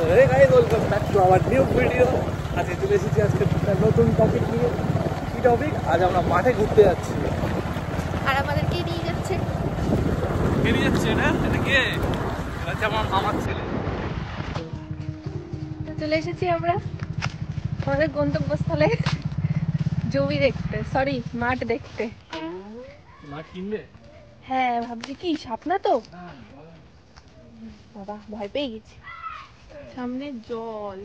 Welcome back to our new video. আজকে চলে এসেছি আজকে নতুন টপিক নিয়ে। কি টপিক? আজ আমরা মাঠে ঘুরতে যাচ্ছি। আর আমাদেরকে নিয়ে যাচ্ছে না? এটা কে? এটা হচ্ছে আমার মামার ছেলে। চলে এসেছি আমরা আমাদের গন্তব্যস্থলে জমি দেখতে, সরি মাঠ দেখতে। মাঠ কিনবে? হ্যাঁ ভাবছি কি সাপ না তো, বাবা ভয় পেয়ে গেছি। সামনে জল,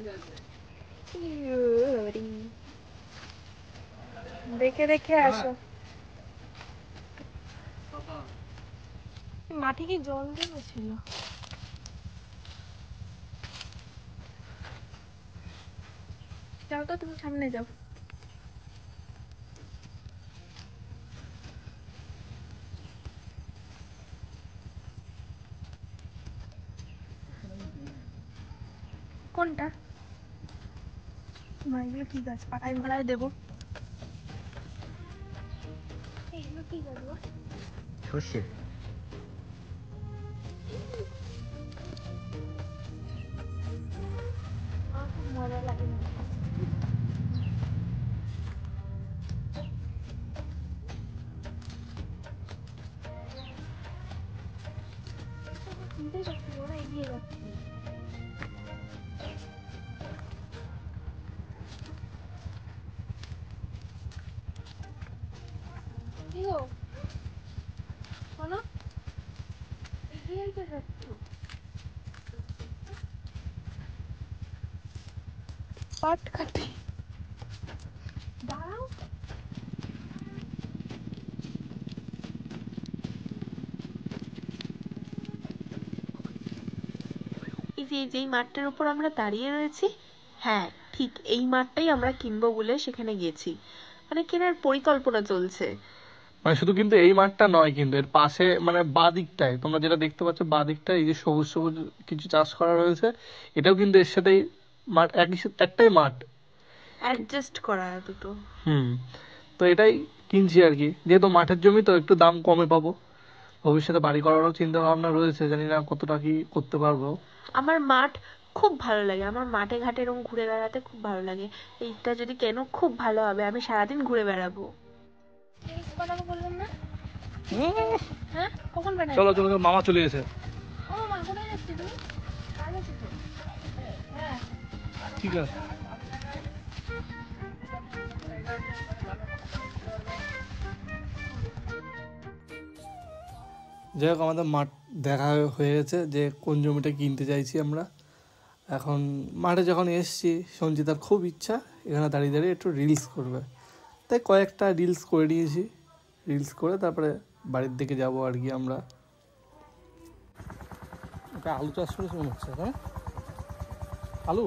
দেখে দেখে আসো। মাঠে কি জল জমেছিল? যাও তো, তুমি সামনে যাও। কোনটা? এগুলো কি গাছ? পাড়ায় মারায় দেবো। এগুলো কি গাছ? সর্ষে। মজা লাগে না। চিন্তাই করছি ওরা এগিয়ে যাচ্ছে। কি গো শোনো, এগিয়ে তো যাচ্ছ। পাট কাটি দাঁড়াও। এই যে যেই মাঠটার উপর আমরা দাঁড়িয়ে রয়েছি, হ্যাঁ ঠিক এই মাঠটাই আমরা কিনবো বলে সেখানে গেছি। মানে কেনার পরিকল্পনা চলছে। মানে শুধু কিন্তু এই মাঠটা নয়, কিন্তু এর পাশে মানে বাঁ দিকটায় তোমরা যেটা দেখতে পাচ্ছ, বাঁ দিকটায় এই যে সবুজ সবুজ কিছু চাষ করা রয়েছে, এটাও কিন্তু এর সাথেই মাঠ, একটাই মাঠ অ্যাডজাস্ট করা দুটো। তো এটাই কিনছি আর কি, যেহেতু মাঠের জমি তো একটু দাম কমে পাবো। ভবিষ্যতে বাড়ি করারও চিন্তা ভাবনা রয়েছে, জানি না কতটা কি করতে পারবো। আমার মাঠ খুব ভালো লাগে, আমার মাঠে ঘাটে এরকম ঘুরে বেড়াতে খুব ভালো লাগে। এইটা যদি কেন খুব ভালো হবে, আমি সারাদিন ঘুরে বেড়াবো। বানাবো বললাম না? হ্যাঁ কখন বানাবো? চলো চলো, মামা চলে এসে। ও মা কোথায় যাচ্ছি তুমি? কাজে আছো তো? হ্যাঁ ঠিক আছে। যাই হোক, আমাদের মাঠ দেখা হয়ে গেছে যে কোন জমিটা কিনতে চাইছি আমরা। এখন মাঠে যখন এসছি, সঞ্চিতার খুব ইচ্ছা এখানে দাঁড়িয়ে দাঁড়িয়ে একটু রিলস করবে, তাই কয়েকটা রিলস করে নিয়েছি। রিলস করে তারপরে বাড়ির দিকে যাবো আর কি আমরা। এটা আলু চাষ করেছে মনে হচ্ছে, হ্যাঁ আলু।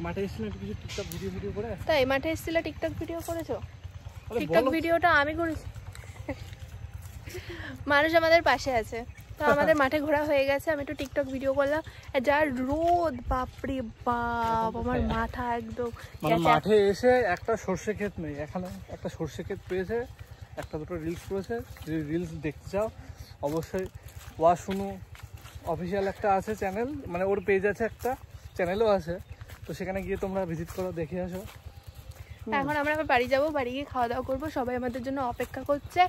মাঠে এসেছিল একটু কিছু টিকটক ভিডিও করে। তাই মাঠে এসেছিল টিকটক ভিডিও করেছো? টিকটক ভিডিওটা আমি করেছি। মানুষ আমাদের পাশে আছে, তো আমাদের মাঠে ঘোরা হয়ে গেছে, আমি একটু টিকটক ভিডিও করলাম। যার রোদ, বাপরে বাপ, আমার মাথা একদম। মানে মাঠে এসে একটা সর্ষে ক্ষেত নেই, এখানে একটা সর্ষে ক্ষেত পেয়েছে, একটা দুটো রিলস করেছে। যদি রিলস দেখতে চাও অবশ্যই ওয়াশুনু অফিসিয়াল একটা আছে চ্যানেল, মানে ওর পেজ আছে, একটা চ্যানেলও আছে, তো সেখানে গিয়ে তোমরা ভিজিট করো, দেখে আসো। এখন আমরা আবার বাড়ি যাবো, বাড়ি গিয়ে খাওয়া দাওয়া করবো। সবাই আমাদের জন্য অপেক্ষা করছে,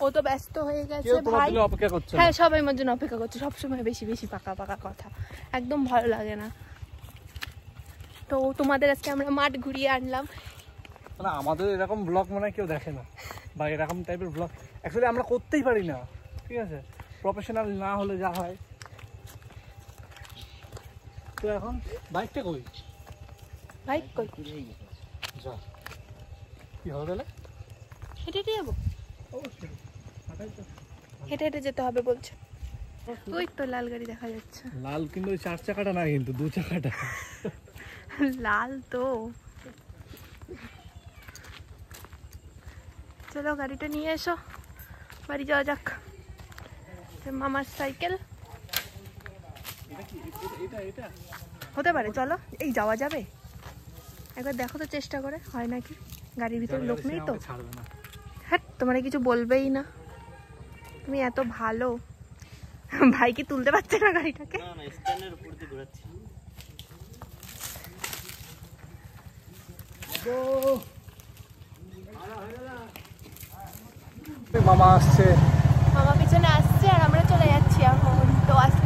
ও তো ব্যস্ত হয়ে গেছে ভাই। অপেক্ষা করছে? হ্যাঁ সবাই আমার জন্য অপেক্ষা করছে, সবসময় বেশি বেশি পাকা পাকা কথা, একদম ভালো লাগে না। তো তোমাদের আজকে আমরা মাঠ ঘুরিয়ে আনলাম। মানে আমাদের এরকম ব্লগ মনে হয় কেউ দেখে না, বা এরকম টাইপের ব্লগ অ্যাকচুয়ালি আমরা করতেই পারি না, ঠিক আছে, প্রফেশনাল না হলে যা হয়। তো এখন বাইকটা কই? বাইক কই? যা কি হবে তাহলে? হেঁটে হেঁটে যাবো, অবশ্যই হেঁটে হেঁটে যেতে হবে বলছে। ওই তো লাল গাড়ি দেখা যাচ্ছে। লাল কিন্তু ওই 4 চাকাটা না, কিন্তু 2 চাকাটা। লাল তো। চলো গাড়িটা নিয়ে এসো, বাড়ি যাওয়া যাক। মামার সাইকেল হতে পারে, চলো এই যাওয়া যাবে। একবার দেখো তো চেষ্টা করে হয় নাকি, গাড়ির ভিতরে লোক নেই তো? ছাড়বে না। হ্যাঁ, তোমার কিছু বলবেই না, তুমি এত ভালো। ভাই কি তুলতে পারছে না গাড়িটাকে? মামা আসছে, মামা পিছনে আসছে আর আমরা চলে যাচ্ছি এখন। তো আজকে